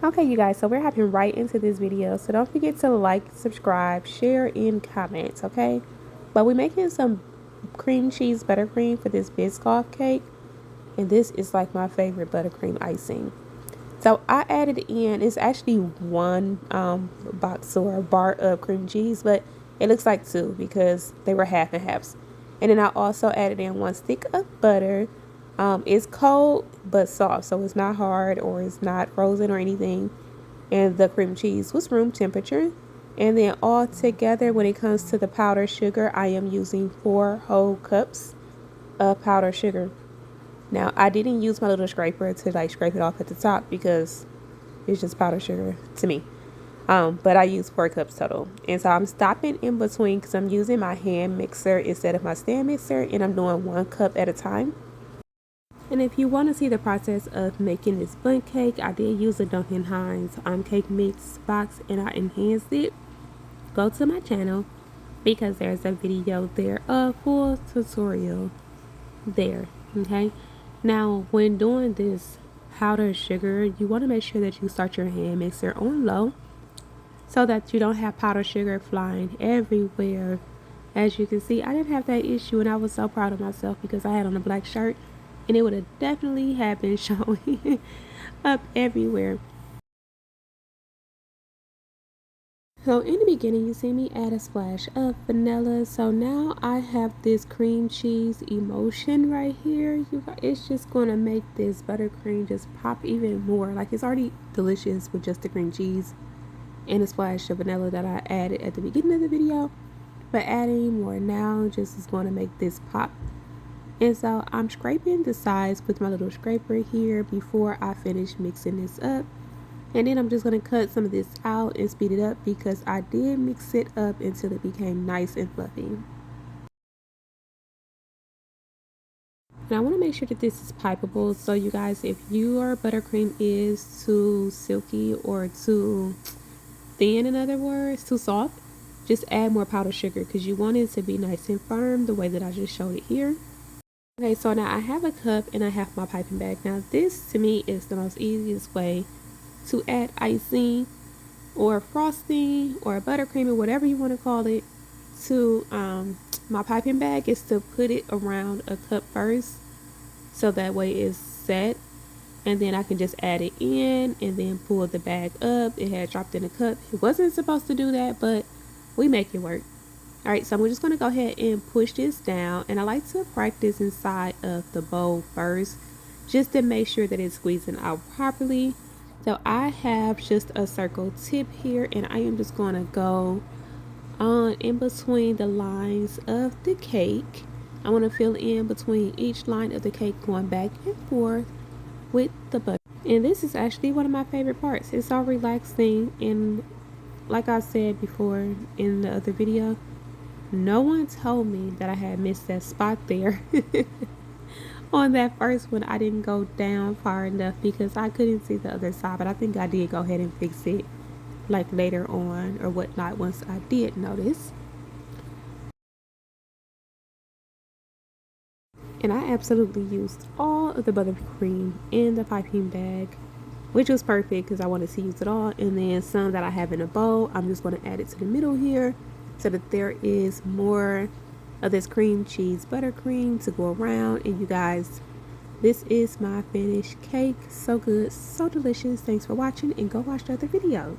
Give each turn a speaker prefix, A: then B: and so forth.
A: Okay, you guys, so we're hopping right into this video. So don't forget to like, subscribe, share, and comment, okay? But we're making some cream cheese buttercream for this Biscoff cake. And this is like my favorite buttercream icing. So I added in, it's actually one box or bar of cream cheese, but it looks like two because they were half and halves. And then I also added in one stick of butter. It's cold but soft, so it's not hard or it's not frozen or anything. And the cream cheese was room temperature. And then all together, when it comes to the powdered sugar, I am using 4 whole cups of powdered sugar. Now, I didn't use my little scraper to like scrape it off at the top because it's just powdered sugar to me. But I used 4 cups total. And so I'm stopping in between because I'm using my hand mixer instead of my stand mixer, and I'm doing 1 cup at a time. And if you want to see the process of making this bundt cake, I did use a Duncan Hines cake mix box and I enhanced it. Go to my channel because there's a video there, a full tutorial there, okay? Now, when doing this powdered sugar, you want to make sure that you start your hand mixer on low so that you don't have powdered sugar flying everywhere. As you can see, I didn't have that issue and I was so proud of myself because I had on a black shirt and it would have definitely have been showing up everywhere. So in the beginning, you see me add a splash of vanilla. So now I have this cream cheese emulsion right here. You guys, it's just going to make this buttercream just pop even more. Like, it's already delicious with just the cream cheese and a splash of vanilla that I added at the beginning of the video. But adding more now just is going to make this pop. And so I'm scraping the sides with my little scraper here before I finish mixing this up. And then I'm just going to cut some of this out and speed it up because I did mix it up until it became nice and fluffy. And I want to make sure that this is pipeable. So you guys, if your buttercream is too silky or too thin, in other words, too soft, just add more powdered sugar because you want it to be nice and firm the way that I just showed it here. Okay, so now I have a cup and I have my piping bag. Now this to me is the most easiest way to add icing or frosting or buttercream or whatever you want to call it to my piping bag is to put it around a cup first so that way it's set, and then I can just add it in and then pull the bag up. It had dropped in a cup. It wasn't supposed to do that, but we make it work. Alright, so we're just going to go ahead and push this down, and I like to practice inside of the bowl first just to make sure that it's squeezing out properly. So I have just a circle tip here, and I am just going to go on in between the lines of the cake. I want to fill in between each line of the cake, going back and forth with the butter. And this is actually one of my favorite parts. It's so relaxing, and like I said before in the other video, no one told me that I had missed that spot there. On that first one, I didn't go down far enough because I couldn't see the other side, but I think I did go ahead and fix it like later on or whatnot once I did notice. And I absolutely used all of the buttercream in the piping bag, which was perfect because I wanted to use it all. And then some that I have in a bowl, I'm just going to add it to the middle here so that there is more of this cream cheese buttercream to go around. And you guys, this is my finished cake. So good, so delicious. Thanks for watching, and go watch the other video.